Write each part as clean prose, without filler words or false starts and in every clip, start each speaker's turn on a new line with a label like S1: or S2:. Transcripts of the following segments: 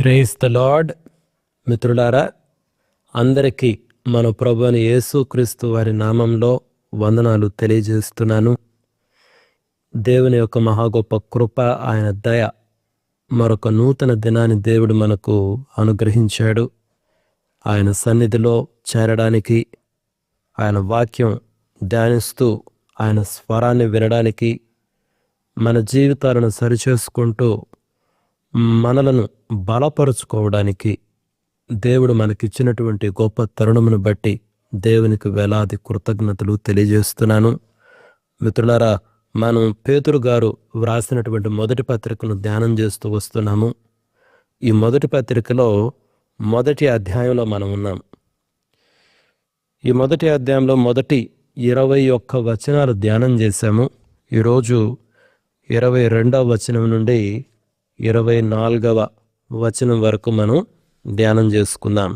S1: Praise the lord. మిత్రులారా, అందరికీ మన ప్రభువైన యేసుక్రీస్తు వారి నామంలో వందనాలు తెలియజేస్తున్నాను. దేవుని యొక్క మహా గొప్ప కృప, ఆయన దయ, మరొక నూతన దినాన్ని దేవుడు మనకు అనుగ్రహించాడు. ఆయన సన్నిధిలో చేరడానికి, ఆయన వాక్యం ధ్యానిస్తూ ఆయన స్వరాన్ని వినడానికి, మన జీవితాలను సరిచేసుకుంటూ మనలను బలపరుచుకోవడానికి దేవుడు మనకిచ్చినటువంటి గొప్ప తరుణమును బట్టి దేవునికి వేలాది కృతజ్ఞతలు తెలియజేస్తున్నాను. మిత్రులారా, మనం పేతురు గారు వ్రాసినటువంటి మొదటి పత్రికను ధ్యానం చేస్తూ వస్తున్నాము. ఈ మొదటి పత్రికలో మొదటి అధ్యాయంలో మనం ఉన్నాం. ఈ మొదటి అధ్యాయంలో మొదటి 21 వచనాలు ధ్యానం చేశాము. ఈరోజు 22వ వచనం నుండి 24వ వచనం వరకు మనం ధ్యానం చేసుకుందాం.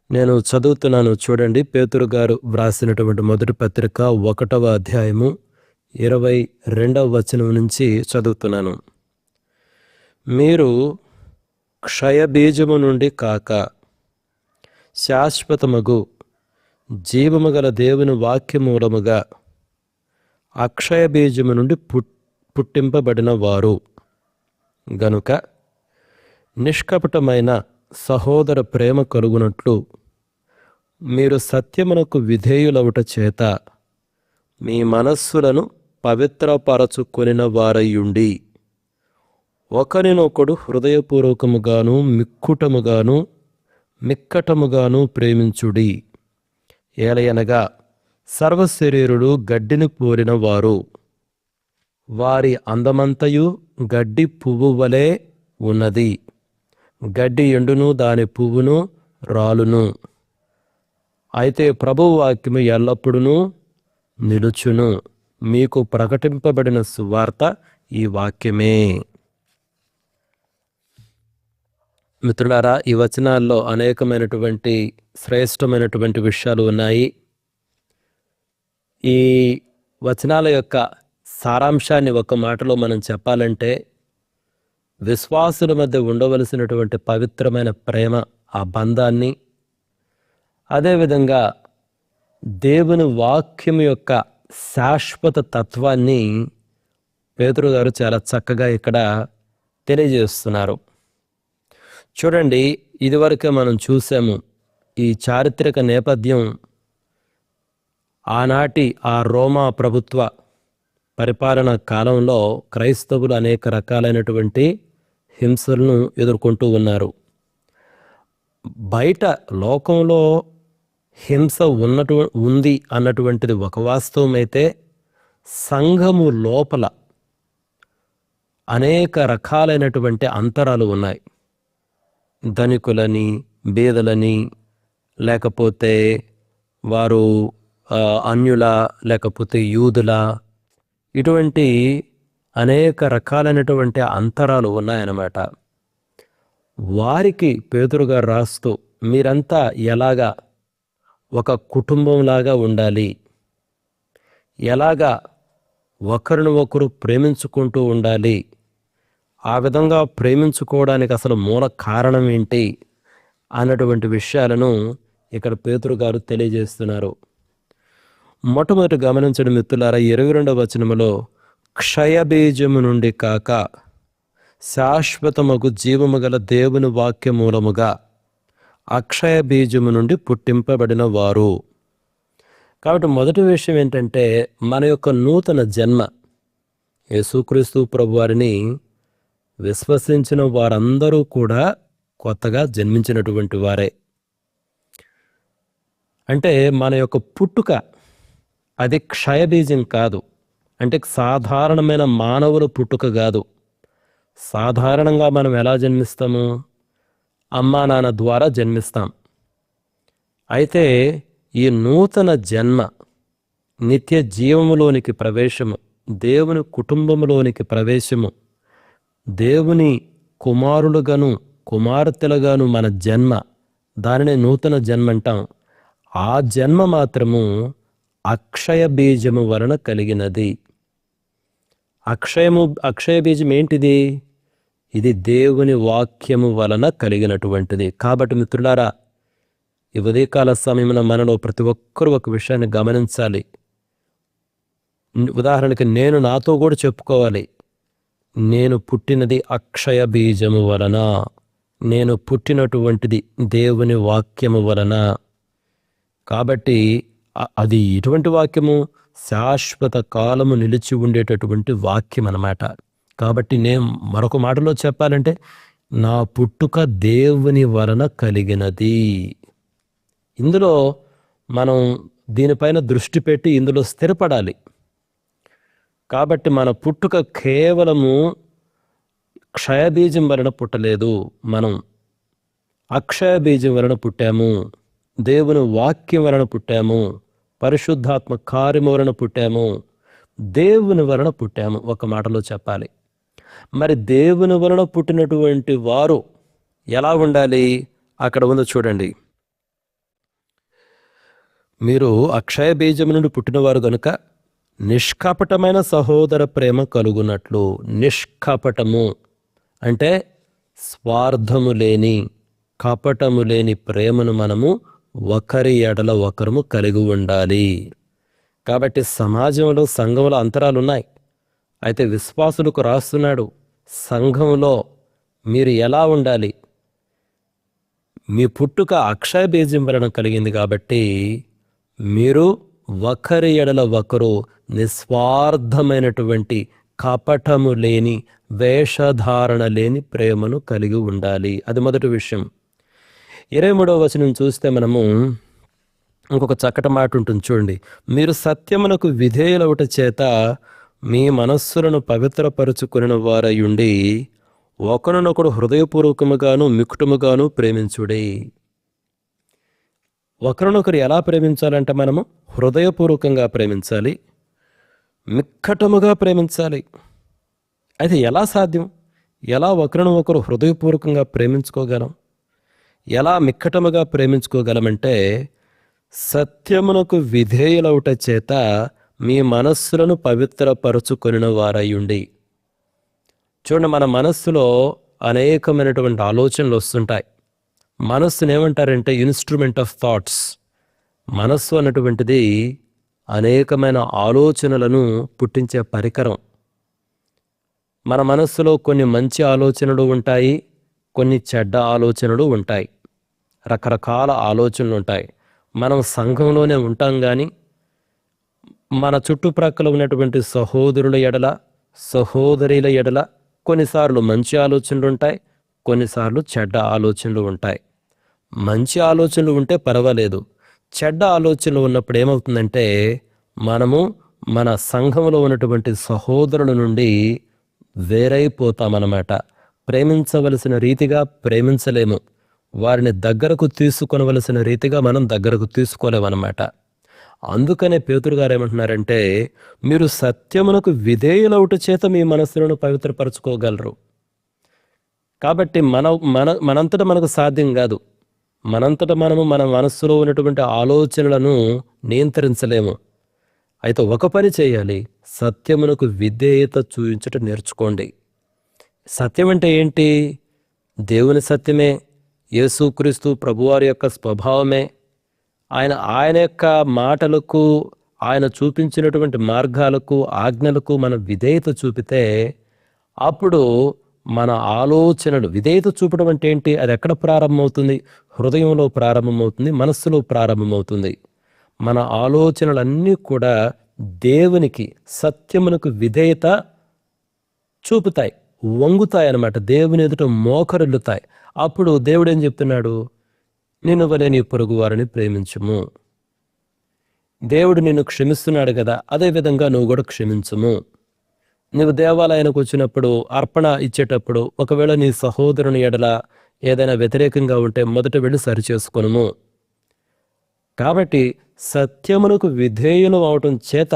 S1: నేను చదువుతున్నాను, చూడండి. పేతురు గారు వ్రాసినటువంటి మొదటి పత్రిక 1వ అధ్యాయము 22వ వచనం నుంచి చదువుతున్నాను. మీరు క్షయబీజము నుండి కాక శాశ్వతమగు జీవము గల దేవుని వాక్యమూలముగా అక్షయ బీజము నుండి పుట్టింపబడిన వారు గనుక నిష్కపటమైన సహోదర ప్రేమ కలుగునట్లు మీరు సత్యమునకు విధేయులవుట చేత మీ మనస్సులను పవిత్రపరచుకొనిన వారయ్యుండి ఒకరినొకడు హృదయపూర్వకముగాను మిక్కటముగాను ప్రేమించుడి. ఏలయనగా సర్వశరీరుడు గడ్డిని పోలిన వారు, వారి అందమంతయు గడ్డి పువ్వు వలె ఉన్నది. గడ్డి ఎండును, దాని పువ్వును రాలును. అయితే ప్రభువు వాక్యము ఎల్లప్పుడూ నిలుచును. మీకు ప్రకటింపబడిన సువార్త ఈ వాక్యమే. మిత్రులారా, ఈ వచనాల్లో అనేకమైనటువంటి శ్రేష్టమైనటువంటి విషయాలు ఉన్నాయి. ఈ వచనాల యొక్క సారాంశాన్ని ఒక మాటలో మనం చెప్పాలంటే, విశ్వాసుల మధ్య ఉండవలసినటువంటి పవిత్రమైన ప్రేమ, ఆ బంధాన్ని, అదేవిధంగా దేవుని వాక్యం యొక్క శాశ్వత తత్వాన్ని పేతురు గారు చాలా చక్కగా ఇక్కడ తెలియజేస్తున్నారు. చూడండి, ఇదివరకే మనం చూసాము ఈ చారిత్రక నేపథ్యం. ఆనాటి ఆ రోమా ప్రభుత్వ పరిపాలన కాలంలో క్రైస్తవులు అనేక రకాలైనటువంటి హింసలను ఎదుర్కొంటూ ఉన్నారు. బయట లోకంలో హింస ఉంది అన్నటువంటిది ఒక వాస్తవం అయితే, సంఘము లోపల అనేక రకాలైనటువంటి అంతరాలు ఉన్నాయి. ధనికులని, బీదలని, లేకపోతే వారు అన్యుల, లేకపోతే యూదుల, ఇటువంటి అనేక రకాలైనటువంటి అంతరాలు ఉన్నాయన్నమాట. వారికి పేతురు గారు రాస్తూ, మీరంతా ఎలాగా ఒక కుటుంబంలాగా ఉండాలి, ఎలాగా ఒకరిని ఒకరు ప్రేమించుకుంటూ ఉండాలి, ఆ విధంగా ప్రేమించుకోవడానికి అసలు మూల కారణం ఏంటి అన్నటువంటి విషయాలను ఇక్కడ పేతురు గారు తెలియజేస్తున్నారు. మొట్టమొదటి గమనించడం మిత్రులారా, 22వ వచనములో క్షయబీజము నుండి కాక శాశ్వతమగు జీవము గల దేవుని వాక్య మూలముగా అక్షయ బీజము నుండి పుట్టింపబడిన వారు. కాబట్టి మొదటి విషయం ఏంటంటే, మన యొక్క నూతన జన్మ, యేసుక్రీస్తు ప్రభువారిని విశ్వసించిన వారందరూ కూడా కొత్తగా జన్మించినటువంటి వారే. అంటే మన యొక్క పుట్టుక అది క్షయబీజం కాదు. అంటే సాధారణమైన మానవుల పుట్టుక కాదు. సాధారణంగా మనం ఎలా జన్మిస్తాము? అమ్మా నాన్న ద్వారా జన్మిస్తాం. అయితే ఈ నూతన జన్మ, నిత్య జీవములోనికి ప్రవేశము, దేవుని కుటుంబములోనికి ప్రవేశము, దేవుని కుమారులుగాను కుమార్తెలుగాను మన జన్మ, దానిని నూతన జన్మ అంటాం. ఆ జన్మ మాత్రము అక్షయ బీజము వలన కలిగినది. అక్షయ బీజం ఏంటిది? ఇది దేవుని వాక్యము వలన కలిగినటువంటిది. కాబట్టి మిత్రులారా, ఈ ఉదయకాల సమయంలో మనలో ప్రతి ఒక్కరూ ఒక విషయాన్ని గమనించాలి. ఉదాహరణకి నేను నాతో కూడా చెప్పుకోవాలి, నేను పుట్టినది అక్షయ బీజము వలన, నేను పుట్టినటువంటిది దేవుని వాక్యము వలన. కాబట్టి అది ఎటువంటి వాక్యము? శాశ్వత కాలము నిలిచి ఉండేటటువంటి వాక్యం అన్నమాట. కాబట్టి నేను మరొక మాటలో చెప్పాలంటే, నా పుట్టుక దేవుని వలన కలిగినది. ఇందులో మనం దీనిపైన దృష్టి పెట్టి ఇందులో స్థిరపడాలి. కాబట్టి మన పుట్టుక కేవలము క్షయబీజం వలన పుట్టలేదు, మనం అక్షయ బీజం వలన పుట్టాము, దేవుని వాక్యం వలన పుట్టాము, పరిశుద్ధాత్మ కార్యము వలన పుట్టాము, దేవుని వలన పుట్టాము. ఒక మాటలో చెప్పాలి. మరి దేవుని వలన పుట్టినటువంటి వారు ఎలా ఉండాలి? అక్కడ ఉందో చూడండి. మీరు అక్షయ బీజం నుండి పుట్టినవారు గనుక నిష్కపటమైన సహోదర ప్రేమ కలుగునట్లు. నిష్కపటము అంటే స్వార్థము లేని, కపటము లేని ప్రేమను మనము ఒకరి ఎడల ఒకరము కలిగి ఉండాలి. కాబట్టి సమాజంలో, సంఘంలో అంతరాలు ఉన్నాయి. అయితే విశ్వాసులకు రాస్తున్నాడు, సంఘంలో మీరు ఎలా ఉండాలి? మీ పుట్టుక అక్షయ బీజం వలన కలిగింది కాబట్టి మీరు ఒకరి ఎడల ఒకరు నిస్వార్థమైనటువంటి, కపటము లేని, వేషధారణ లేని ప్రేమను కలిగి ఉండాలి. అది మొదటి విషయం. 23వ వచనం చూస్తే మనము ఇంకొక చక్కటి మాట ఉంటుంది చూడండి. మీరు సత్యమునకు విధేయులవుట చేత మీ మనస్సులను పవిత్రపరుచుకుని వారయుండి ఒకరినొకడు హృదయపూర్వకముగాను మిక్కుటముగాను ప్రేమించుడి. ఒకరినొకరు ఎలా ప్రేమించాలంటే మనము హృదయపూర్వకంగా ప్రేమించాలి, మిక్కటముగా ప్రేమించాలి. అయితే ఎలా సాధ్యం? ఎలా ఒకరినొకరు హృదయపూర్వకంగా ప్రేమించుకోగలం? ఎలా మిక్కటముగా ప్రేమించుకోగలమంటే, సత్యమునకు విధేయులవుట చేత మీ మనస్సులను పవిత్రపరుచుకొనిన వారయ్యుండి. చూడండి, మన మనస్సులో అనేకమైనటువంటి ఆలోచనలు వస్తుంటాయి. మనస్సును ఏమంటారంటే ఇన్స్ట్రుమెంట్ ఆఫ్ థాట్స్. మనస్సు అన్నటువంటిది అనేకమైన ఆలోచనలను పుట్టించే పరికరం. మన మనస్సులో కొన్ని మంచి ఆలోచనలు ఉంటాయి, కొన్ని చెడ్డ ఆలోచనలు ఉంటాయి, రకరకాల ఆలోచనలు ఉంటాయి. మనం సంఘంలోనే ఉంటాం కానీ మన చుట్టుప్రక్కల ఉన్నటువంటి సహోదరుల ఎడల, సహోదరుల ఎడల కొన్నిసార్లు మంచి ఆలోచనలు ఉంటాయి, కొన్నిసార్లు చెడ్డ ఆలోచనలు ఉంటాయి. మంచి ఆలోచనలు ఉంటే పర్వాలేదు, చెడ్డ ఆలోచనలు ఉన్నప్పుడు ఏమవుతుందంటే మనము మన సంఘంలో ఉన్నటువంటి సహోదరుల నుండి వేరైపోతామన్నమాట. ప్రేమించవలసిన రీతిగా ప్రేమించలేము, వారిని దగ్గరకు తీసుకొనవలసిన రీతిగా మనం దగ్గరకు తీసుకోలేమన్నమాట. అందుకనే పేతురు గారు ఏమంటున్నారంటే, మీరు సత్యమునకు విధేయులవుట చేత మీ మనస్సులను పవిత్రపరచుకోగలరు. కాబట్టి మనంతట మనకు సాధ్యం కాదు. మనంతట మనము మన మనస్సులో ఉన్నటువంటి ఆలోచనలను నియంత్రించలేము. అయితే ఒక పని చేయాలి, సత్యమునకు విధేయత చూపించటం నేర్చుకోండి. సత్యం అంటే ఏంటి? దేవుని సత్యమే, యేసుక్రీస్తు ప్రభువారి యొక్క స్వభావమే. ఆయన యొక్క మాటలకు, ఆయన చూపించినటువంటి మార్గాలకు, ఆజ్ఞలకు మనం విధేయత చూపితే అప్పుడు మన ఆలోచనలు, విధేయత చూపడం అంటే ఏంటి? అది ఎక్కడ ప్రారంభమవుతుంది? హృదయంలో ప్రారంభమవుతుంది, మనస్సులో ప్రారంభమవుతుంది. మన ఆలోచనలన్నీ కూడా దేవునికి, సత్యమునకు విధేయత చూపుతాయి, వంగుతాయి అన్నమాట. దేవుని ఎదుట మోకరిల్లుతాయి. అప్పుడు దేవుడు ఏం చెప్తున్నాడు? నిన్ను వలె నీ పొరుగు వారిని ప్రేమించుము. దేవుడు నిన్ను క్షమిస్తున్నాడు కదా, అదేవిధంగా నువ్వు కూడా క్షమించుము. నువ్వు దేవాలయానికి వచ్చినప్పుడు, అర్పణ ఇచ్చేటప్పుడు ఒకవేళ నీ సహోదరుని ఎడల ఏదైనా వ్యతిరేకంగా ఉంటే మొదట వెళ్ళి సరిచేసుకొనుము. కాబట్టి సత్యమునకు విధేయులు అవటం చేత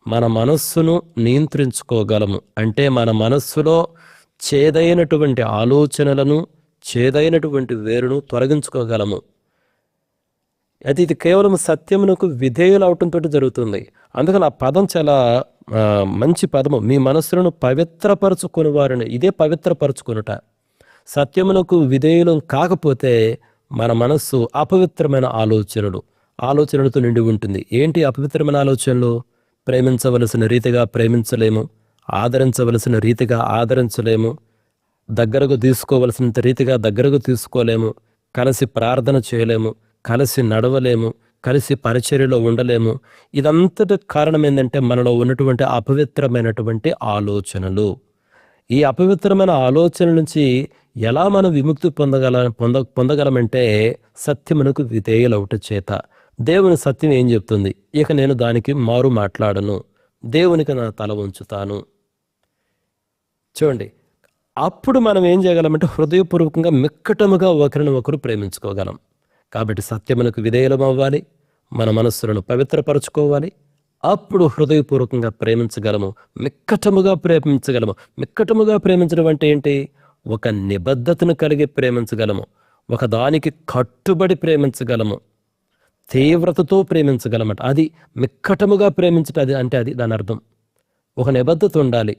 S1: మన మనస్సును నియంత్రించుకోగలము. అంటే మన మనస్సులో చేదైనటువంటి ఆలోచనలను, చేదైనటువంటి వేరును తొలగించుకోగలము. అయితే ఇది కేవలం సత్యమునకు విధేయులు అవటంతో జరుగుతుంది. అందుకని ఆ పదం చాలా మంచి పదము, మీ మనస్సులను పవిత్రపరచుకొని వారిని. ఇదే పవిత్రపరచుకొనుట. సత్యమునకు విధేయులం కాకపోతే మన మనస్సు అపవిత్రమైన ఆలోచనలతో నిండి ఉంటుంది. ఏంటి అపవిత్రమైన ఆలోచనలు? ప్రేమించవలసిన రీతిగా ప్రేమించలేము, ఆదరించవలసిన రీతిగా ఆదరించలేము, దగ్గరకు తీసుకోవలసినంత రీతిగా దగ్గరకు తీసుకోలేము, కలిసి ప్రార్థన చేయలేము, కలిసి నడవలేము, కలిసి పరిచర్యలో ఉండలేము. ఇదంతటి కారణం ఏంటంటే మనలో ఉన్నటువంటి అపవిత్రమైనటువంటి ఆలోచనలు. ఈ అపవిత్రమైన ఆలోచనల నుంచి ఎలా మనం విముక్తి పొందగలమంటే సత్యమునకు విధేయులవుట చేత. దేవుని సత్యం ఏం చెప్తుంది? ఇక నేను దానికి మారు మాట్లాడను, దేవునికి నా తల ఉంచుతాను. చూడండి, అప్పుడు మనం ఏం చేయగలమంటే హృదయపూర్వకంగా మిక్కటముగా ఒకరిని ఒకరు ప్రేమించుకోగలం. కాబట్టి సత్యమునకు విధేయులం అవ్వాలి, మన మనస్సులను పవిత్రపరచుకోవాలి. అప్పుడు హృదయపూర్వకంగా ప్రేమించగలము, మిక్కటముగా ప్రేమించగలము. మిక్కటముగా ప్రేమించడం అంటే ఏంటి? ఒక నిబద్ధతను కలిగి ప్రేమించగలము, ఒక దానికి కట్టుబడి ప్రేమించగలము, తీవ్రతతో ప్రేమించగలమట. అది మిక్కటముగా ప్రేమించటం. అది అంటే అది దాని అర్థం. ఒక నిబద్ధత ఉండాలి.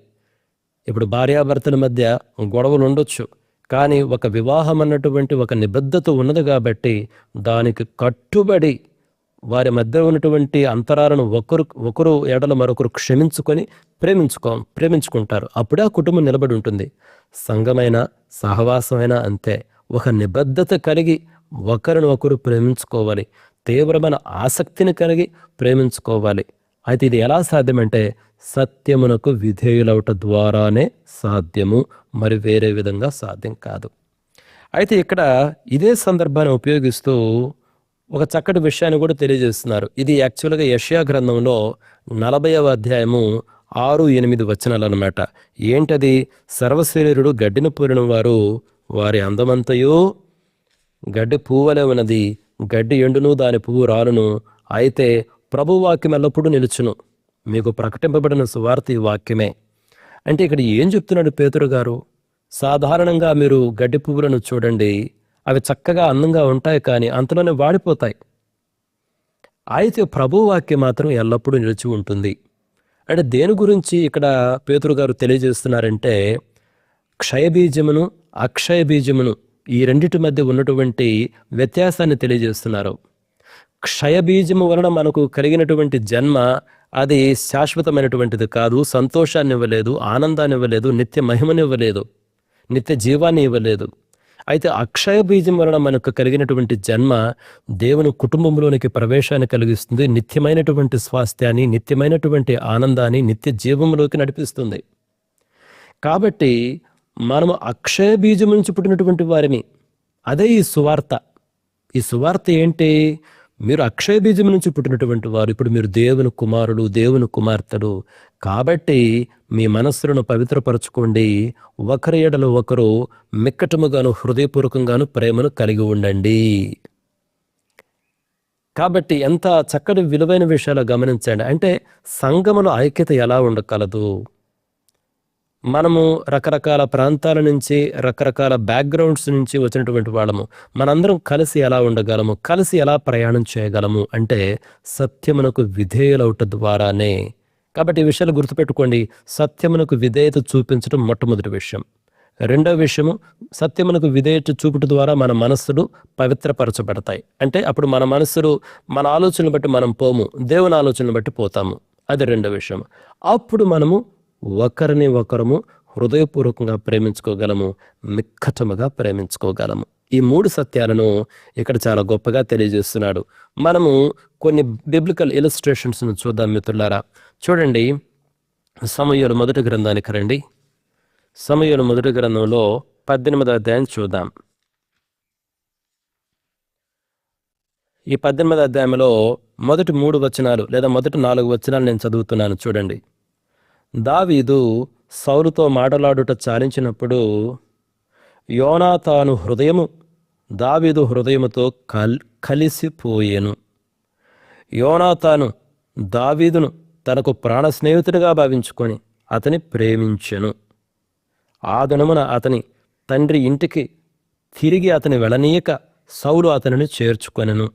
S1: ఇప్పుడు భార్యాభర్తల మధ్య గొడవలు ఉండొచ్చు, కానీ ఒక వివాహం అన్నటువంటి ఒక నిబద్ధత ఉన్నది కాబట్టి దానికి కట్టుబడి వారి మధ్య ఉన్నటువంటి అంతరాలను ఒకరు ఎడల మరొకరు క్షమించుకొని ప్రేమించుకుంటారు. అప్పుడే ఆ కుటుంబం నిలబడి ఉంటుంది. సంఘమైన సహవాసమైనా అంతే. ఒక నిబద్ధత కలిగి ఒకరిని ఒకరు ప్రేమించుకోవాలి, తీవ్రమైన ఆసక్తిని కలిగి ప్రేమించుకోవాలి. అయితే ఇది ఎలా సాధ్యమంటే సత్యమునకు విధేయులవుట ద్వారానే సాధ్యము, మరి వేరే విధంగా సాధ్యం కాదు. అయితే ఇక్కడ ఇదే సందర్భాన్ని ఉపయోగిస్తూ ఒక చక్కటి విషయాన్ని కూడా తెలియజేస్తున్నారు. ఇది యాక్చువల్గా యెషయా గ్రంథంలో 40వ అధ్యాయము 6-8 వచనాలు అన్నమాట. ఏంటది? సర్వశరీరుడు గడ్డిని పూరిన వారు, వారి అందమంతయు గడ్డి పువ్వులే ఉన్నది, గడ్డి ఎండును దాని పువ్వు రాలును, అయితే ప్రభు వాక్యం ఎల్లప్పుడూ నిలుచును, మీకు ప్రకటింపబడిన సువార్త ఈ వాక్యమే. అంటే ఇక్కడ ఏం చెప్తున్నాడు పేతురు గారు? సాధారణంగా మీరు గడ్డి పువ్వులను చూడండి, అవి చక్కగా అందంగా ఉంటాయి, కానీ అంతలోనే వాడిపోతాయి. అయితే ప్రభు వాక్యం మాత్రం ఎల్లప్పుడూ నిలిచి ఉంటుంది. అంటే దేని గురించి ఇక్కడ పేతురు గారు తెలియజేస్తున్నారంటే క్షయబీజమును అక్షయ బీజమును, ఈ రెండిటి మధ్య ఉన్నటువంటి వ్యత్యాసాన్ని తెలియజేస్తున్నారు. క్షయబీజము వలన మనకు కలిగినటువంటి జన్మ అది శాశ్వతమైనటువంటిది కాదు, సంతోషాన్ని ఇవ్వలేదు, ఆనందాన్ని ఇవ్వలేదు, నిత్య మహిమనివ్వలేదు, నిత్య జీవాన్ని ఇవ్వలేదు. అయితే అక్షయ బీజం వలన మనకు కలిగినటువంటి జన్మ దేవుని కుటుంబంలోనికి ప్రవేశాన్ని కలిగిస్తుంది, నిత్యమైనటువంటి స్వాస్థ్యాన్ని, నిత్యమైనటువంటి ఆనందాన్ని, నిత్య జీవంలోకి నడిపిస్తుంది. కాబట్టి మనము అక్షయ బీజం నుంచి పుట్టినటువంటి వారిని. అదే ఈ సువార్త. ఈ సువార్త ఏంటి? మీరు అక్షయ బీజం నుంచి పుట్టినటువంటి వారు, ఇప్పుడు మీరు దేవుని కుమారుడు, దేవుని కుమార్తెలు. కాబట్టి మీ మనస్సులను పవిత్రపరచుకోండి, ఒకరి ఎడల ఒకరు మిక్కటముగాను హృదయపూర్వకంగాను ప్రేమను కలిగి ఉండండి. కాబట్టి ఎంత చక్కటి విలువైన విషయాలు గమనించండి. అంటే సంఘములో ఐక్యత ఎలా ఉండగలదు? మనము రకరకాల ప్రాంతాల నుంచి, రకరకాల బ్యాక్గ్రౌండ్స్ నుంచి వచ్చినటువంటి వాళ్ళము. మనందరం కలిసి ఎలా ఉండగలము, కలిసి ఎలా ప్రయాణం చేయగలము అంటే సత్యమునకు విధేయులవుట ద్వారానే. కాబట్టి ఈ విషయాలు గుర్తుపెట్టుకోండి. సత్యమునకు విధేయత చూపించడం మొట్టమొదటి విషయం. రెండవ విషయము, సత్యమునకు విధేయత చూపుట ద్వారా మన మనస్సులు పవిత్రపరచబడతాయి. అంటే అప్పుడు మన మనస్సులు, మన ఆలోచనలు బట్టి మనం పోము, దేవుని ఆలోచనలు బట్టి పోతాము. అది రెండవ విషయం. అప్పుడు మనము ఒకరిని ఒకరము హృదయపూర్వకంగా ప్రేమించుకోగలము, మిక్కటముగా ప్రేమించుకోగలము. ఈ మూడు సత్యాలను ఇక్కడ చాలా గొప్పగా తెలియజేస్తున్నాడు. మనము కొన్ని బిబ్లికల్ ఇలస్ట్రేషన్స్ను చూద్దాం మిత్రులారా. చూడండి, సమూయేలు మొదటి గ్రంథానికి రండి. సమూయేలు మొదటి గ్రంథంలో 18వ అధ్యాయం చూద్దాం. ఈ 18వ అధ్యాయంలో మొదటి 3 వచనాలు లేదా మొదటి 4 వచనాలు నేను చదువుతున్నాను. చూడండి. దావీదు సౌలుతో మాటలాడుట చాలించినప్పుడు యోనాతాను హృదయము దావీదు హృదయముతో కలిసిపోయెను. యోనాతాను దావీదును తనకు ప్రాణ స్నేహితుడిగా భావించుకొని అతని ప్రేమించెను. ఆ దినమున అతని తండ్రి ఇంటికి తిరిగి అతని వెళ్ళనీయక సౌలు అతనిని చేర్చుకొనెను.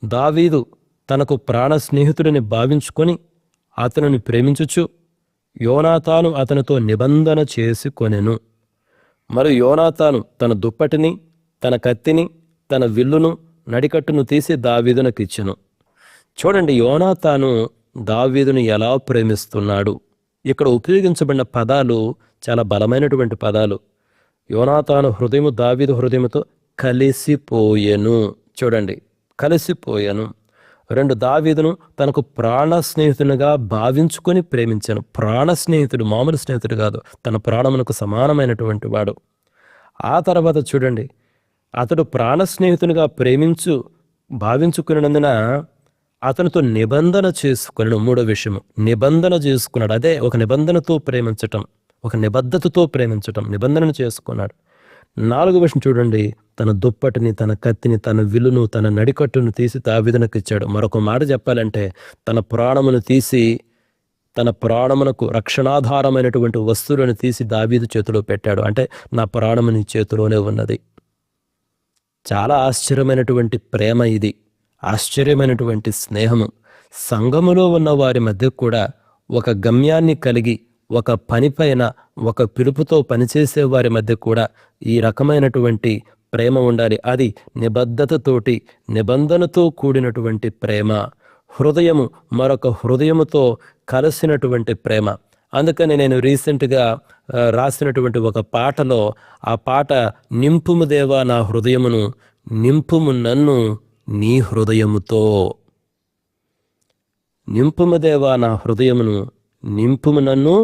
S1: దావీదు తనకు ప్రాణ స్నేహితుడిని భావించుకొని అతనిని ప్రేమించుచు యోనాతాను అతనితో నిబంధన చేసుకొనెను. మరియు యోనాతాను తన దుప్పటిని, తన కత్తిని, తన విల్లును, నడికట్టును తీసి దావీదునకిచ్చెను. చూడండి, యోనాతాను దావీదును ఎలా ప్రేమిస్తున్నాడు. ఇక్కడ ఉపయోగించబడిన పదాలు చాలా బలమైనటువంటి పదాలు. యోనాతాను హృదయము దావీదు హృదయముతో కలిసిపోయెను. చూడండి, కలిసిపోయాను. 2, దావీదును తనకు ప్రాణ స్నేహితునిగా భావించుకొని ప్రేమించాను. ప్రాణ స్నేహితుడు, మామూలు స్నేహితుడు కాదు, తన ప్రాణమునకు సమానమైనటువంటి వాడు. ఆ తర్వాత చూడండి, అతడు ప్రాణ స్నేహితునిగా భావించుకున్నందున అతనితో నిబంధన చేసుకున్నాడు. 3వ విషయము, నిబంధన చేసుకున్నాడు. అదే ఒక నిబంధనతో ప్రేమించటం, ఒక నిబద్ధతతో ప్రేమించటం, నిబంధనను చేసుకున్నాడు. 4వ విషయం చూడండి, తన దుప్పటిని, తన కత్తిని, తన విలును, తన నడికట్టును తీసి దావీదునకు ఇచ్చాడు. మరొక మాట చెప్పాలంటే, తన ప్రాణమును తీసి, తన ప్రాణమునకు రక్షణాధారమైనటువంటి వస్తువులను తీసి దావీదు చేతిలో పెట్టాడు. అంటే నా ప్రాణము నీ చేతిలోనే ఉన్నది. చాలా ఆశ్చర్యమైనటువంటి ప్రేమ ఇది, ఆశ్చర్యమైనటువంటి స్నేహము. సంఘములో ఉన్న వారి మధ్య కూడా ఒక గమ్యాన్ని కలిగి, ఒక పనిపైన ఒక పిలుపుతో పనిచేసే వారి మధ్య కూడా ఈ రకమైనటువంటి ప్రేమ ఉండాలి. అది నిబద్ధతతోటి, నిబంధనతో కూడినటువంటి ప్రేమ. హృదయము మరొక హృదయముతో కలిసినటువంటి ప్రేమ. అందుకని నేను రీసెంట్గా రాసినటువంటి ఒక పాటలో, ఆ పాట, నింపుము దేవా నా హృదయమును, నింపుము నన్ను నీ హృదయముతో. నింపుము దేవా నా హృదయమును, నింపుము నన్ను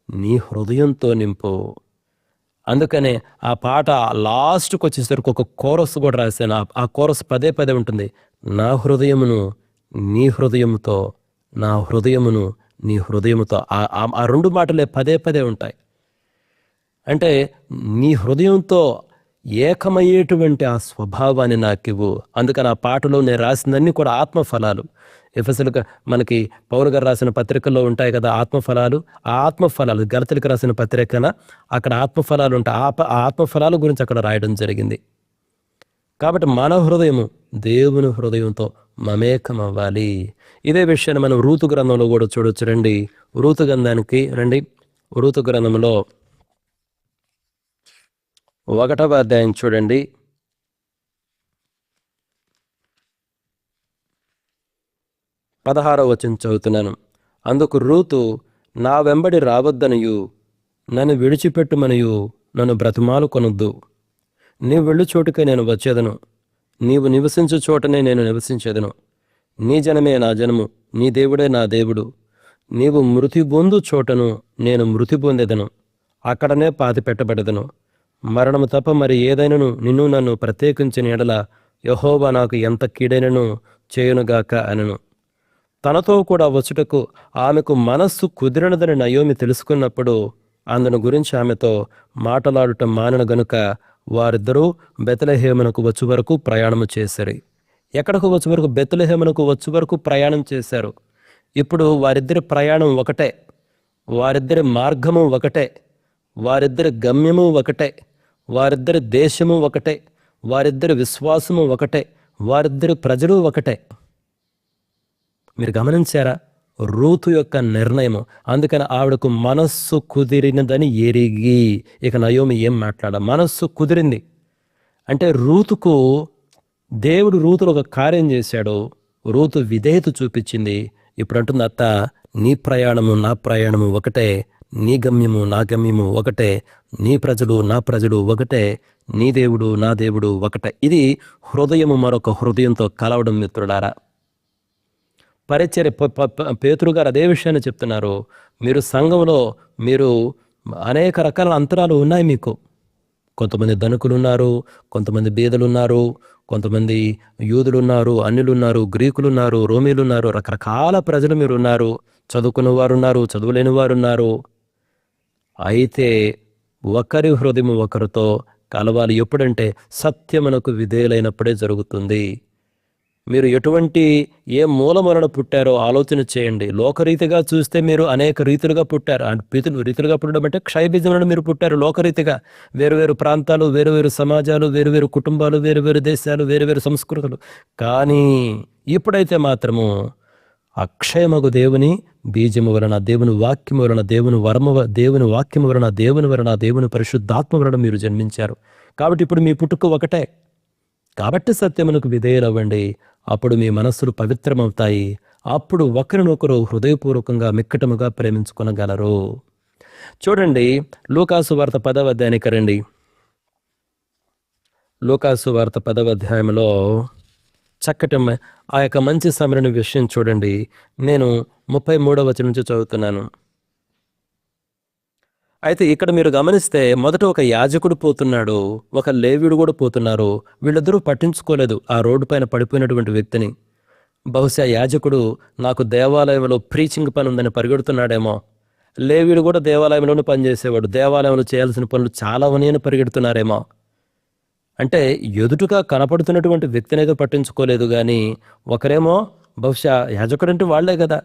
S1: నీ హృదయంతో నింపు. అందుకనే ఆ పాట లాస్ట్కి వచ్చేసరికి ఒక కోరస్ కూడా రాశాను. ఆ కోరస్ పదే పదే ఉంటుంది, నా హృదయమును నీ హృదయముతో, నా హృదయమును నీ హృదయముతో. ఆ 2 మాటలే పదే పదే ఉంటాయి. అంటే నీ హృదయంతో ఏకమయ్యేటువంటి ఆ స్వభావాన్ని నాకివ్వు. అందుకని ఆ పాటలో నేను రాసిందన్నీ కూడా ఆత్మఫలాలు. ఎఫెసీయులకు మనకి పౌలు గారు రాసిన పత్రికల్లో ఉంటాయి కదా ఆత్మఫలాలు. ఆ ఆత్మఫలాలు గలతీయులకు రాసిన పత్రికన అక్కడ ఆత్మఫలాలు ఉంటాయి. ఆ ఆత్మఫలాల గురించి అక్కడ రాయడం జరిగింది. కాబట్టి మన హృదయము దేవుని హృదయంతో మమేకం అవ్వాలి. ఇదే విషయాన్ని మనం రూతు గ్రంథంలో కూడా చూడొచ్చు. రండి, రూతు గ్రంథానికి రండి. రూతు గ్రంథంలో 1వ అధ్యాయం చూడండి. 16వ వచనం చదువుతున్నాను. అందుకు రూతు, నా వెంబడి రావద్దనియు, నన్ను విడిచిపెట్టుమనియు నన్ను బ్రతిమాలు కొనొద్దు. నీవు వెళ్ళు చోటుకే నేను వచ్చేదను, నీవు నివసించు చోటనే నేను నివసించేదను. నీ జనమే నా జనము, నీ దేవుడే నా దేవుడు. నీవు మృతి పొందు చోటను నేను మృతి పొందేదను, అక్కడనే పాతి పెట్టబడదను. మరణము తప్ప మరి ఏదైనను నిన్ను నన్ను ప్రత్యేకించిన ఎడల యెహోవా నాకు ఎంత కీడైనను చేయునుగాక అనను. తనతో కూడా వచ్చుటకు ఆమెకు మనస్సు కుదిరనదని నయోమి తెలుసుకున్నప్పుడు అందును గురించి ఆమెతో మాటలాడుట మానను గనుక వారిద్దరూ బెత్లెహేమునకు వచ్చు వరకు ప్రయాణము చేశారు. ఎక్కడకు వచ్చు వరకు? బెత్లెహేమునకు వచ్చు వరకు ప్రయాణం చేశారు. ఇప్పుడు వారిద్దరి ప్రయాణం ఒకటే, వారిద్దరి మార్గము ఒకటే, వారిద్దరి గమ్యము ఒకటే, వారిద్దరి దేశము ఒకటే, వారిద్దరి విశ్వాసము ఒకటే, వారిద్దరి ప్రజలు ఒకటే. మీరు గమనించారా రూతు యొక్క నిర్ణయము? అందుకని ఆవిడకు మనస్సు కుదిరినదని ఎరిగి, ఇక నయోమి ఏం మనస్సు కుదిరింది అంటే రూతుకు దేవుడు రూతులో ఒక కార్యం చేశాడు. రూతు విధేయత చూపించింది. ఇప్పుడు అంటుంది, అత్త నీ ప్రయాణము నా ప్రయాణము ఒకటే, నీ గమ్యము నా గమ్యము ఒకటే, నీ ప్రజలు నా ప్రజలు ఒకటే, నీ దేవుడు నా దేవుడు ఒకటే. ఇది హృదయము మరొక హృదయంతో కలవడం. మిత్రులారా, పరిచర్య పేతురు గారు అదే విషయాన్ని చెప్తున్నారు. మీరు సంఘంలో మీరు అనేక రకాల అంతరాలు ఉన్నాయి మీకు. కొంతమంది ధనికులు ఉన్నారు, కొంతమంది బీదలు ఉన్నారు, కొంతమంది యూదులు ఉన్నారు, అన్యులు ఉన్నారు, గ్రీకులు ఉన్నారు, రోమీలు ఉన్నారు, రకరకాల ప్రజలు మీరు ఉన్నారు. చదువుకున్న వారు ఉన్నారు, చదువులేని వారు ఉన్నారు. అయితే ఒకరి హృదయం ఒకరితో కలవాలి. ఎప్పుడంటే సత్యమునకు విధేయులైనప్పుడే జరుగుతుంది. మీరు ఎటువంటి ఏ మూలములను పుట్టారో ఆలోచన చేయండి. లోకరీతిగా చూస్తే మీరు అనేక రీతులుగా పుట్టారు. రీతులుగా పుట్టడం అంటే క్షయబీజములను మీరు పుట్టారు. లోకరీతిగా వేరువేరు ప్రాంతాలు, వేరువేరు సమాజాలు, వేరువేరు కుటుంబాలు, వేరువేరు దేశాలు, వేరువేరు సంస్కృతులు. కానీ ఇప్పుడైతే మాత్రము అక్షయమగు దేవుని బీజము వలన, దేవుని వాక్యము వలన, దేవుని వాక్యము వలన, దేవుని పరిశుద్ధాత్మ వలన మీరు జన్మించారు. కాబట్టి ఇప్పుడు మీ పుట్టుక ఒకటే. కాబట్టి సత్యమునకు విధేయులవ్వండి. అప్పుడు మీ మనస్సులు పవిత్రమవుతాయి. అప్పుడు ఒకరినొకరు హృదయపూర్వకంగా మిక్కటముగా ప్రేమించుకొనగలరు. చూడండి, లూకాసు వార్త 10వ అధ్యాయానికి రండి. లూకాసు వార్త 10వ అధ్యాయంలో చక్కటి ఆ యొక్క మంచి సమరణ విషయం చూడండి. నేను 33వ వచనం నుంచి చదువుతున్నాను. అయితే ఇక్కడ మీరు గమనిస్తే మొదట ఒక యాజకుడు పోతున్నాడు, ఒక లేవీయుడు కూడా పోతున్నారు. వీళ్ళిద్దరూ పట్టించుకోలేదు ఆ రోడ్డు పైన పడిపోయినటువంటి వ్యక్తిని. బహుశా యాజకుడు నాకు దేవాలయంలో ప్రీచింగ్ పని ఉందని పరిగెడుతున్నాడేమో. లేవీయుడు కూడా దేవాలయంలోనే పనిచేసేవాడు, దేవాలయంలో చేయాల్సిన పనులు చాలా ఉన్నాయని పరిగెడుతున్నారేమో. అంటే ఎదుటుగా కనపడుతున్నటువంటి వ్యక్తినేదో పట్టించుకోలేదు, కానీ ఒకరేమో బహుశా యాజకుడు అంటే వాళ్లే కదా,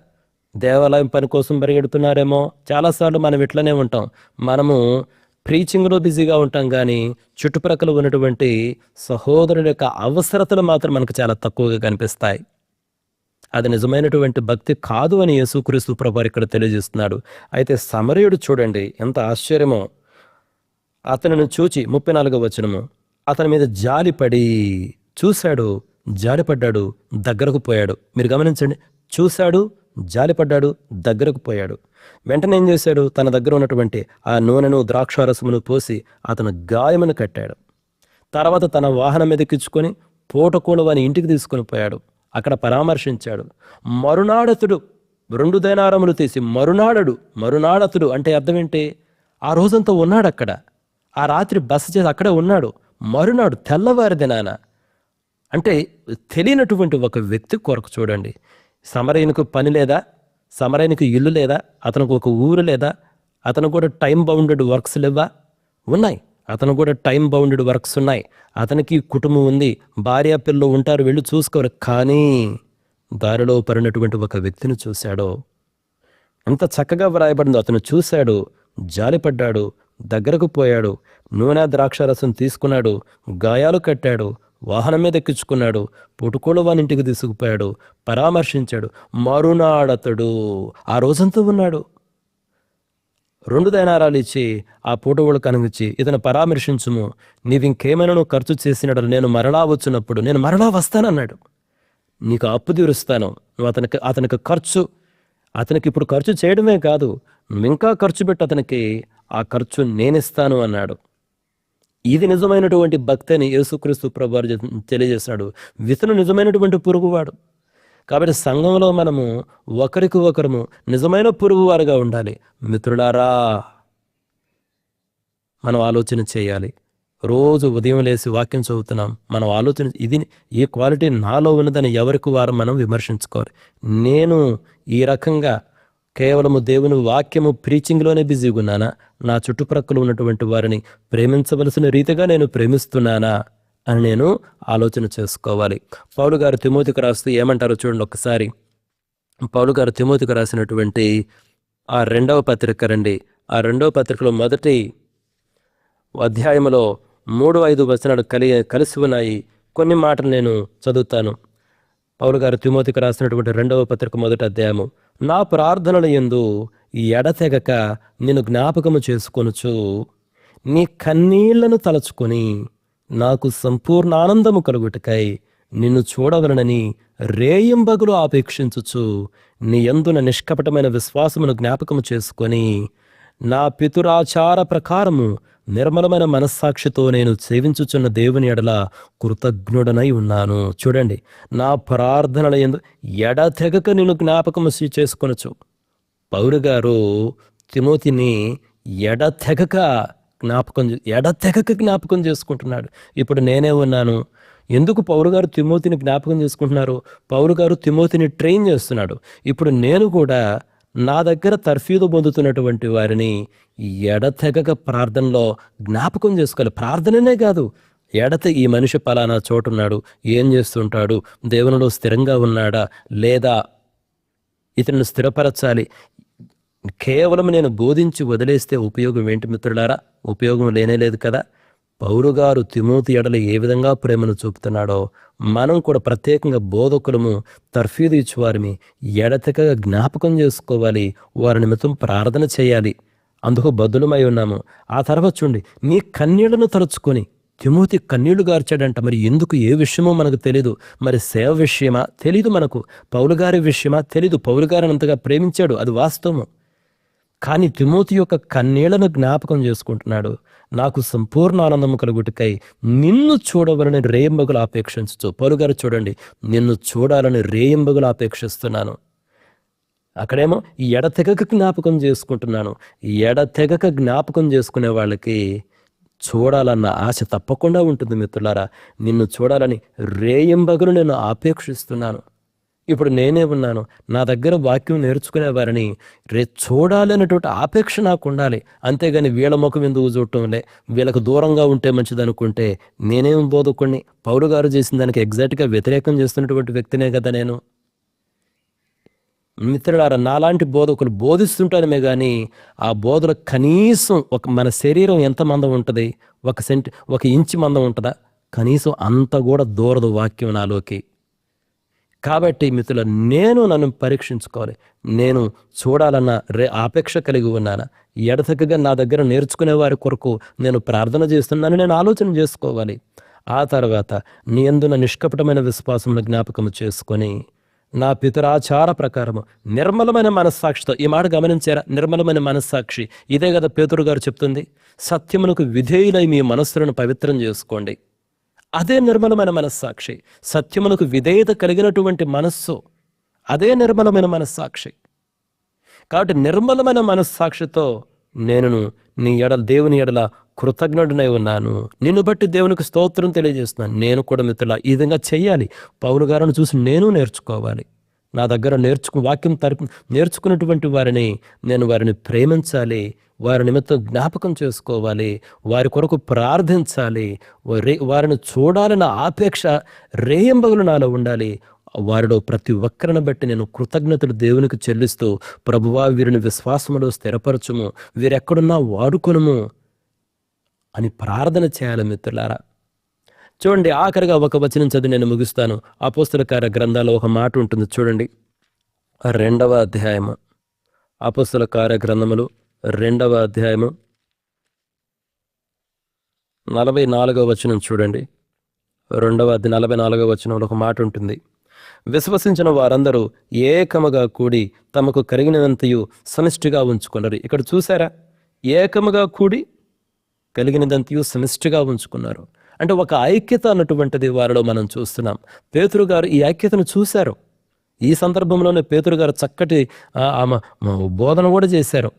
S1: దేవాలయం పని కోసం పరిగెడుతున్నారేమో. చాలాసార్లు మనం ఇట్లనే ఉంటాం, మనము ప్రీచింగ్లో బిజీగా ఉంటాం, కానీ చుట్టుప్రక్కల ఉన్నటువంటి సహోదరుల యొక్క అవసరతలు మాత్రం మనకు చాలా తక్కువగా కనిపిస్తాయి. అది నిజమైనటువంటి భక్తి కాదు అని యేసుక్రీస్తు ప్రభువారు ఇక్కడ తెలియజేస్తున్నాడు. అయితే సమరయుడు చూడండి ఎంత ఆశ్చర్యమో. అతనిని చూచి 34వ వచనము, అతని మీద జాలిపడి చూశాడు, జాలిపడ్డాడు, దగ్గరకు పోయాడు. మీరు గమనించండి, చూశాడు, జాలిపడ్డాడు, దగ్గరకు పోయాడు. వెంటనే ఏం చేశాడు, తన దగ్గర ఉన్నటువంటి ఆ నూనెను ద్రాక్షారసమును పోసి అతను గాయమును కట్టాడు. తర్వాత తన వాహనం మీద ఎక్కించుకొని పూటకూడ వాని ఇంటికి తీసుకొని పోయాడు. అక్కడ పరామర్శించాడు. మరునాడతుడు 2 దేనారములు తీసి మరునాడతుడు అంటే అర్థం ఏంటి, ఆ రోజంతా ఉన్నాడు అక్కడ, ఆ రాత్రి బస చేసి అక్కడే ఉన్నాడు. మరునాడు తెల్లవారి దినాన, అంటే తెలియనటువంటి ఒక వ్యక్తి కొరకు చూడండి. సమరయునికి పని లేదా, సమరయునికి ఇల్లు లేదా, అతనికి ఒక ఊరు లేదా, అతను కూడా టైం బౌండెడ్ వర్క్స్ లేవా? ఉన్నాయి. అతను కూడా టైం బౌండెడ్ వర్క్స్ ఉన్నాయి. అతనికి కుటుంబం ఉంది, భార్య పిల్లలు ఉంటారు, వెళ్ళి చూసుకోరు. కానీ దారిలో పడినటువంటి ఒక వ్యక్తిని చూశాడు. ఎంత చక్కగా వ్రాయబడిందో. అతను చూశాడు, జాలిపడ్డాడు, దగ్గరకు పోయాడు, నూనె ద్రాక్షారసం తీసుకున్నాడు, గాయాలు కట్టాడు, వాహనం మీద ఎక్కించుకున్నాడు, పుటుకోలు వాని ఇంటికి తీసుకుపోయాడు, పరామర్శించాడు. మరునాడతడు ఆ రోజంతా ఉన్నాడు. 2 దేనారాలు ఇచ్చి ఆ పూటోళ్ళు కనిపించి, ఇతను పరామర్శించుము, నీవింకేమైనా నువ్వు ఖర్చు చేసినాడు, నేను మరలా వచ్చినప్పుడు నేను మరలా వస్తానన్నాడు. నీకు అప్పు తీరుస్తాను. నువ్వు అతనికి ఖర్చు, అతనికి ఇప్పుడు ఖర్చు చేయడమే కాదు, నువ్వు ఇంకా ఖర్చు పెట్టి అతనికి ఆ ఖర్చు నేనిస్తాను అన్నాడు. ఇది నిజమైనటువంటి భక్తి అని యేసుక్రీస్తు ప్రభువారు తెలియజేశాడు. ఇతను నిజమైనటువంటి పొరుగువాడు. కాబట్టి సంఘంలో మనము ఒకరికి ఒకరము నిజమైన పొరుగువారుగా ఉండాలి. మిత్రులారా, మనం ఆలోచన చేయాలి. రోజు ఉదయం లేసి వాక్యం చదువుతున్నాం, మనం ఆలోచన, ఇది ఈ క్వాలిటీ నాలో ఉన్నదని ఎవరికి వారు మనం విమర్శించుకోవాలి. నేను ఈ రకంగా కేవలము దేవుని వాక్యము ప్రీచింగ్లోనే బిజీగా ఉన్నానా, నా చుట్టుప్రక్కల ఉన్నటువంటి వారిని ప్రేమించవలసిన రీతిగా నేను ప్రేమిస్తున్నానా అని నేను ఆలోచన చేసుకోవాలి. పౌలు గారు తిమోతికి రాస్తూ ఏమంటారో చూడండి ఒకసారి. పౌలు గారు తిమోతికి రాసినటువంటి ఆ 2వ పత్రిక రండి. ఆ 2వ పత్రికలో మొదటి అధ్యాయంలో 3-5 వచనాలు కలిసి ఉన్నాయి. కొన్ని మాటలు నేను చదువుతాను. పౌలు గారు తిమోతికి రాసినటువంటి 2వ పత్రిక మొదటి అధ్యాయము. నా ప్రార్థనల యందు ఎడతెగక నిన్ను జ్ఞాపకము చేసుకొనుచు నీ కన్నీళ్లను తలచుకొని నాకు సంపూర్ణ ఆనందము కలుగుటకై నిన్ను చూడవలనని రేయింబగులు ఆపేక్షించుచు నీ యందున నిష్కపటమైన విశ్వాసమును జ్ఞాపకము చేసుకొని నా పితురాచార ప్రకారము నిర్మలమైన మనస్సాక్షితో నేను సేవించుచున్న దేవుని ఎడల కృతజ్ఞుడనై ఉన్నాను. చూడండి, నా ప్రార్థనల యందు ఎడతెగక నిన్ను జ్ఞాపకము చేసుకొనొచ్చు. పౌలు గారు తిమోతిని ఎడతెగక జ్ఞాపకం చేసుకుంటున్నాడు. ఇప్పుడు నేనే ఉన్నాను. ఎందుకు పౌలు గారు తిమోతిని జ్ఞాపకం చేసుకుంటున్నారు? పౌలు గారు తిమోతిని ట్రైన్ చేస్తున్నాడు. ఇప్పుడు నేను కూడా నా దగ్గర తర్ఫీదు పొందుతున్నటువంటి వారిని ఎడతెగక ప్రార్థనలో జ్ఞాపకం చేసుకోవాలి. ప్రార్థననే కాదు, ఈ మనిషి పలానా చోటున్నాడు, ఏం చేస్తుంటాడు, దేవునిలో స్థిరంగా ఉన్నాడా లేదా, ఇతను స్థిరపరచాలి. కేవలం నేను బోధించి వదిలేస్తే ఉపయోగం ఏంటి మిత్రులారా? ఉపయోగం లేనేలేదు కదా. పౌలు గారు తిమోతి ఎడల ఏ విధంగా ప్రేమను చూపుతున్నాడో మనం కూడా ప్రత్యేకంగా బోధకులము, తర్ఫీదు ఇచ్చేవారిని ఎడతెగక జ్ఞాపకం చేసుకోవాలి. వారి నిమిత్తం ప్రార్థన చేయాలి. అందుకు బద్దులమై ఉన్నాము. ఆ తర్వాత చూడండి, నీ కన్నీళ్లను తలుచుకొని, తిమోతి కన్నీళ్లు గార్చాడంట. మరి ఎందుకు, ఏ విషయమో మనకు తెలీదు. మరి సేవ విషయమా తెలీదు, మనకు పౌలు గారి విషయమా తెలీదు. పౌలు గారిని అంతగా ప్రేమించాడు, అది వాస్తవము. కానీ తిమోతి యొక్క కన్నీళ్లను జ్ఞాపకం చేసుకుంటున్నాడు. నాకు సంపూర్ణ ఆనందము కలుగుటకై నిన్ను చూడవలని రేయింబగులు ఆపేక్షించు. పౌలు గారు చూడండి, నిన్ను చూడాలని రేయింబగులు ఆపేక్షిస్తున్నాను. అక్కడేమో ఎడతెగక జ్ఞాపకం చేసుకుంటున్నాను. ఎడతెగక జ్ఞాపకం చేసుకునే వాళ్ళకి చూడాలన్న ఆశ తప్పకుండా ఉంటుంది. మిత్రులారా, నిన్ను చూడాలని రేయింబగులు నేను ఆపేక్షిస్తున్నాను. ఇప్పుడు నేనే ఉన్నాను, నా దగ్గర వాక్యం నేర్చుకునే వారిని చూడాలి అనేటువంటి ఆపేక్ష నాకు ఉండాలి. అంతేగాని వీళ్ళ ముఖం ఎందుకు చూడటంలే, వీళ్ళకు దూరంగా ఉంటే మంచిది అనుకుంటే నేనేం బోధకుడిని? పౌలు గారు చేసిన దానికి ఎగ్జాక్ట్గా వ్యతిరేకం చేస్తున్నటువంటి వ్యక్తినే కదా నేను. మిత్రులారా, నాలాంటి బోధకులు బోధిస్తుంటానమే కానీ ఆ బోధలు కనీసం మన శరీరం ఎంత మందం ఉంటుంది, 1 ఇంచు మందం ఉంటుందా? కనీసం అంత కూడా దూరదు వాక్యం నాలోకి. కాబట్టి మిత్రుల, నన్ను పరీక్షించుకోవాలి. నేను చూడాలన్న ఆపేక్ష కలిగి ఉన్నానా? ఎడతెగగా నా దగ్గర నేర్చుకునే వారి కొరకు నేను ప్రార్థన చేస్తున్నాను, నేను ఆలోచన చేసుకోవాలి. ఆ తర్వాత నీ యందున నిష్కపటమైన విశ్వాసమును జ్ఞాపకము చేసుకొని, నా పితరాచార ప్రకారము నిర్మలమైన మనస్సాక్షితో, ఈ మాట గమనించారా? నిర్మలమైన మనస్సాక్షి, ఇదే కదా పేతురు గారు చెప్తుంది. సత్యమునకు విధేయులై మీ మనస్సులను పవిత్రం చేసుకోండి. అదే నిర్మలమైన మనస్సాక్షి. సత్యమునకు విధేయత కలిగినటువంటి మనస్సు, అదే నిర్మలమైన మనస్సాక్షి. కాబట్టి నిర్మలమైన మనస్సాక్షితో నేను నీ ఎడల, దేవుని ఎడల కృతజ్ఞుడనై ఉన్నాను. నిన్ను బట్టి దేవునికి స్తోత్రం తెలియజేస్తున్నాను. నేను కూడా మిత్రుల ఈ విధంగా చెయ్యాలి. పౌలు గారిని చూసి నేను నేర్చుకోవాలి. నా దగ్గర వాక్యం నేర్చుకున్నటువంటి వారిని వారిని ప్రేమించాలి. వారి నిమిత్తం జ్ఞాపకం చేసుకోవాలి. వారి కొరకు ప్రార్థించాలి. వారిని చూడాలన్న ఆపేక్ష రేయింబగులు నాలో ఉండాలి. వారిలో ప్రతి ఒక్కరిని బట్టి నేను కృతజ్ఞతలు దేవునికి చెల్లిస్తూ, ప్రభువా వీరిని విశ్వాసములో స్థిరపరచుము, వీరెక్కడున్నా వాడుకొనుము అని ప్రార్థన చేయాలి. మిత్రులారా, చూడండి, ఆఖరిగా ఒక వచనం చదివి నేను ముగిస్తాను. అపోస్తల కార్య గ్రంథాల్లో ఒక మాట ఉంటుంది, చూడండి. 2వ అధ్యాయము, అపోస్తల కార్య గ్రంథములు 2వ అధ్యాయము 44వ వచనం చూడండి. 44వ వచనంలో ఒక మాట ఉంటుంది. విశ్వసించిన వారందరూ ఏకముగా కూడి తమకు కలిగినంతయు సమిష్టిగా ఉంచుకున్నారు. ఇక్కడ చూసారా, ఏకముగా కూడి కలిగినదంతయు సమిష్టిగా ఉంచుకున్నారు. అంటే ఒక ఐక్యత అన్నటువంటిది వారిలో మనం చూస్తున్నాం. పేతురు గారు ఈ ఐక్యతను చూశారు. ఈ సందర్భంలోనే పేతురు గారు చక్కటి బోధన కూడా చేశారు.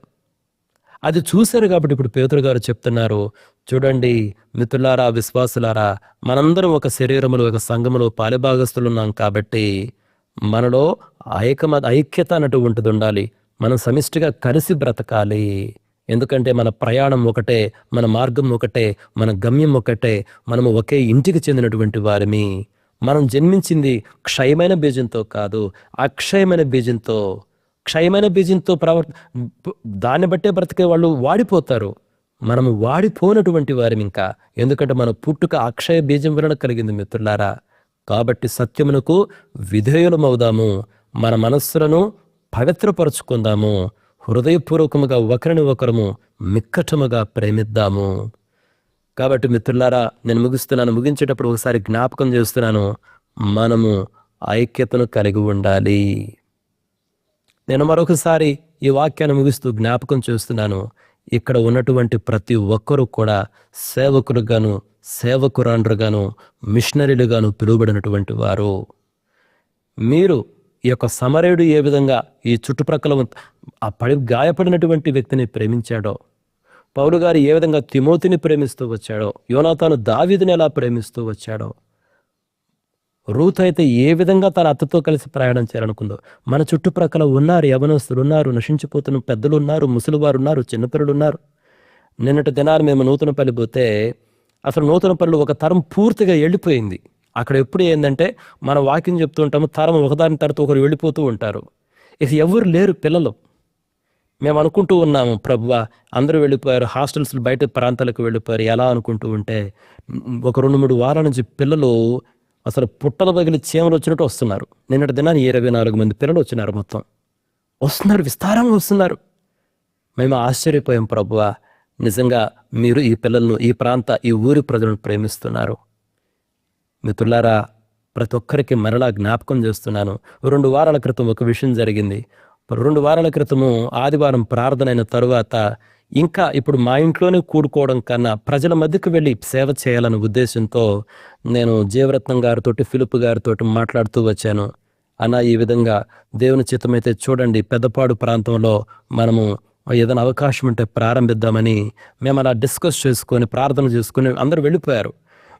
S1: అది చూశారు కాబట్టి ఇప్పుడు పేతురు గారు చెప్తున్నారు, చూడండి మిత్రులారా, విశ్వాసులారా, మనందరం ఒక శరీరములో, ఒక సంఘములో పాలిభాగస్తులు ఉన్నాం. కాబట్టి మనలో ఐక్యత అన్నటువంటిది ఉండాలి. మనం సమిష్టిగా కలిసి బ్రతకాలి. ఎందుకంటే మన ప్రయాణం ఒకటే, మన మార్గం ఒకటే, మన గమ్యం ఒకటే. మనము ఒకే ఇంటికి చెందినటువంటి వారిని. మనం జన్మించింది క్షయమైన బీజంతో కాదు, అక్షయమైన బీజంతో. క్షయమైన బీజంతో దాన్ని బట్టే బ్రతికే వాళ్ళు వాడిపోతారు. మనము వాడిపోనటువంటి వారిని ఇంకా. ఎందుకంటే మన పుట్టుక అక్షయ బీజం వలన కలిగింది మిత్రులారా. కాబట్టి సత్యమునకు విధేయులమవుదాము, మన మనస్సులను పవిత్రపరుచుకుందాము, హృదయపూర్వకముగా ఒకరిని ఒకరము మిక్కటముగా ప్రేమిద్దాము. కాబట్టి మిత్రులారా, నేను ముగిస్తున్నాను. ముగించేటప్పుడు ఒకసారి జ్ఞాపకం చేస్తున్నాను, మనము ఐక్యతను కలిగి ఉండాలి. నేను మరొకసారి ఈ వాక్యాన్ని ముగిస్తూ జ్ఞాపకం చేస్తున్నాను, ఇక్కడ ఉన్నటువంటి ప్రతి ఒక్కరూ కూడా సేవకులుగాను, సేవకురాండ్రుగాను, మిషనరీలుగాను పిలువబడినటువంటి వారు. మీరు ఈ యొక్క సమరయుడు ఏ విధంగా ఈ చుట్టుప్రక్కల గాయపడినటువంటి వ్యక్తిని ప్రేమించాడో, పౌలు గారు ఏ విధంగా తిమోతిని ప్రేమిస్తూ వచ్చాడో, యోనాతాను దావీదుని ఎలా ప్రేమిస్తూ వచ్చాడో, రూత్ అయితే ఏ విధంగా తన అత్తతో కలిసి ప్రయాణం చేయాలనుకుందో, మన చుట్టుప్రక్కల ఉన్నారు, యవనస్తులు ఉన్నారు, నశించిపోతున్న పెద్దలు ఉన్నారు, ముసలివారు ఉన్నారు, చిన్నపిల్లలు ఉన్నారు. నిన్నటి దినాలు మేము నూతనపల్లి పోతే అసలు నూతనపల్లి ఒక తరం పూర్తిగా వెళ్ళిపోయింది. అక్కడ ఎప్పుడు ఏంటంటే మన వాక్యం చెప్తూ ఉంటాము, తరం ఒకదాని తర్వాత ఒకరు వెళ్ళిపోతూ ఉంటారు. ఇక ఎవరు లేరు పిల్లలు. మేము అనుకుంటూ ఉన్నాము, ప్రభువా అందరూ వెళ్ళిపోయారు, హాస్టల్స్ బయట ప్రాంతాలకు వెళ్ళిపోయారు, ఎలా అనుకుంటూ ఉంటే ఒక 2-3 వారాల నుంచి పిల్లలు అసలు పుట్టలు పగిలి చీమలు వచ్చినట్టు వస్తున్నారు. నిన్నటి దినాన్ని 24 మంది పిల్లలు వచ్చినారు, మొత్తం వస్తున్నారు, విస్తారంగా వస్తున్నారు. మేము ఆశ్చర్యపోయాం, ప్రభువా నిజంగా మీరు ఈ పిల్లలను, ఈ ప్రాంత, ఈ ఊరి ప్రజలను ప్రేమిస్తున్నారు. మిత్రులారా, ప్రతి ఒక్కరికి మరలా జ్ఞాపకం చేస్తున్నాను. 2 వారాల క్రితం ఒక విషయం జరిగింది. 2 వారాల క్రితము ఆదివారం ప్రార్థన అయిన తరువాత ఇంకా ఇప్పుడు మా ఇంట్లోనే కూడుకోవడం కన్నా ప్రజల మధ్యకు వెళ్ళి సేవ చేయాలనే ఉద్దేశంతో నేను జీవరత్నం గారితో, ఫిలిప్ గారితో మాట్లాడుతూ వచ్చాను. అన్న, ఈ విధంగా దేవుని చిత్తమైతే చూడండి, పెద్దపాడు ప్రాంతంలో మనము ఏదైనా అవకాశం ఉంటే ప్రారంభిద్దామని మేము అలా డిస్కస్ చేసుకొని ప్రార్థన చేసుకుని అందరూ వెళ్ళిపోయారు.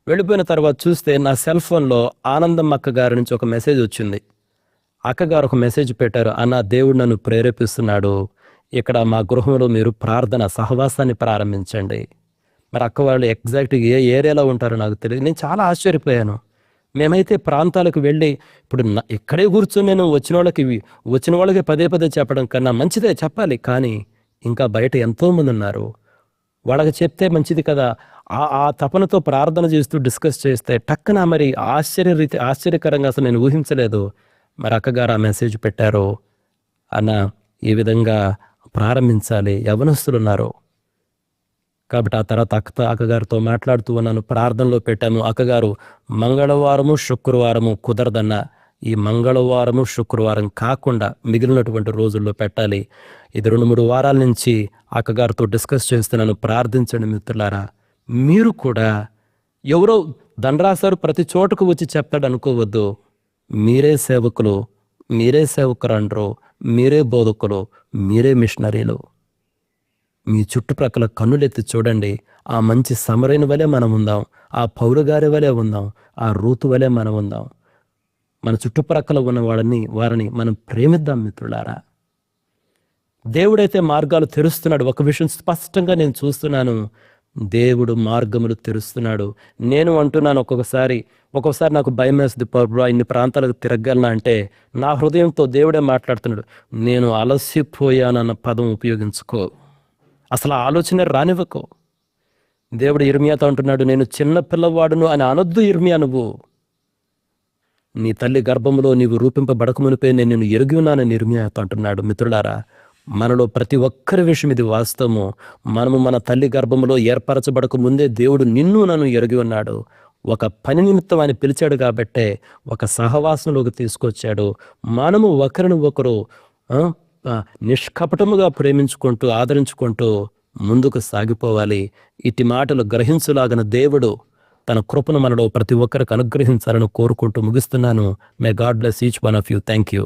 S1: వెళ్ళిపోయిన తర్వాత చూస్తే నా సెల్ ఫోన్లో ఆనందం అక్క గారి నుంచి ఒక మెసేజ్ వచ్చింది. అక్కగారు ఒక మెసేజ్ పెట్టారు, అన్న దేవుడు నన్ను ప్రేరేపిస్తున్నాడు, ఇక్కడ మా గృహంలో మీరు ప్రార్థన సహవాసాన్ని ప్రారంభించండి. మరి అక్క వాళ్ళు ఎగ్జాక్ట్గా ఏ ఏరియాలో ఉంటారో నాకు తెలియదు. నేను చాలా ఆశ్చర్యపోయాను. మేమైతే ప్రాంతాలకు వెళ్ళి ఇప్పుడు ఇక్కడే కూర్చొని నేను వచ్చిన వాళ్ళకి పదే చెప్పడం కన్నా మంచిదే చెప్పాలి, కానీ ఇంకా బయట ఎంతోమంది ఉన్నారు, వాళ్ళకి చెప్తే మంచిది కదా. ఆ తపనతో ప్రార్థన చేస్తూ డిస్కస్ చేస్తే టక్కున మరి ఆశ్చర్యకరంగా అసలు నేను ఊహించలేదు. మరి అక్కగారు ఆ మెసేజ్ పెట్టారు, అన్న ఈ విధంగా ప్రారంభించాలి, యవనస్తులు ఉన్నారు. కాబట్టి ఆ తర్వాత అక్కగారితో మాట్లాడుతూ ఉన్నాను, ప్రార్థనలో పెట్టాను. అక్కగారు మంగళవారము శుక్రవారము కుదరదన్న, ఈ మంగళవారము శుక్రవారం కాకుండా మిగిలినటువంటి రోజుల్లో పెట్టాలి. ఇది 2-3 వారాల నుంచి అక్కగారితో డిస్కస్ చేస్తున్నాను, ప్రార్థించండి మిత్రులారా. మీరు కూడా ఎవరో దండరాశారు ప్రతి చోటుకు వచ్చి చెప్తాడు అనుకోవద్దు. మీరే సేవకులు, మీరే సేవకురండ్రు, మీరే బోధకులు, మీరే మిషనరీలు. మీ చుట్టుప్రక్కల కన్నులెత్తి చూడండి. ఆ మంచి సమరైన వలె మనం ఉందాం, ఆ పౌలు గారి వలె ఉందాం, ఆ రూతు వలె మనం ఉందాం. మన చుట్టుప్రక్కల ఉన్న వారిని మనం ప్రేమిద్దాం మిత్రులారా. దేవుడైతే మార్గాలు తెరుస్తున్నాడు. ఒక విషయం స్పష్టంగా నేను చూస్తున్నాను, దేవుడు మార్గములు తెరుస్తున్నాడు. నేను అంటున్నాను, ఒక్కొక్కసారి నాకు భయం వేస్తుంది, ప్రభు ఇన్ని ప్రాంతాలకు తిరగలనా అంటే నా హృదయంతో దేవుడే మాట్లాడుతున్నాడు, నేను అలసిపోయానన్న పదం ఉపయోగించుకో, అసలు ఆలోచన రానివ్వకో. దేవుడు ఇర్మియాతో అంటున్నాడు, నేను చిన్న పిల్లవాడును అని అనొద్దు ఇర్మియా, నువ్వు నీ తల్లి గర్భంలో నీవు రూపింపబడకమునిపై నేను నిన్ను ఎరిగి ఉన్నానని ఇర్మియాతో అంటున్నాడు. మిత్రులారా, మనలో ప్రతి ఒక్కరి విషయం ఇది వాస్తవము. మనము మన తల్లి గర్భంలో ఏర్పరచబడక ముందే దేవుడు నిన్ను నన్ను ఎరిగి ఉన్నాడు. ఒక పని నిమిత్తం ఆయన పిలిచాడు కాబట్టే ఒక సహవాసంలోకి తీసుకొచ్చాడు. మనము ఒకరిని ఒకరు నిష్కపటముగా ప్రేమించుకుంటూ ఆదరించుకుంటూ ముందుకు సాగిపోవాలి. ఇటు మాటలు గ్రహించులాగన దేవుడు తన కృపను మనలో ప్రతి ఒక్కరికి అనుగ్రహించాలని కోరుకుంటూ ముగిస్తున్నాను. May God bless each one of you. Thank you.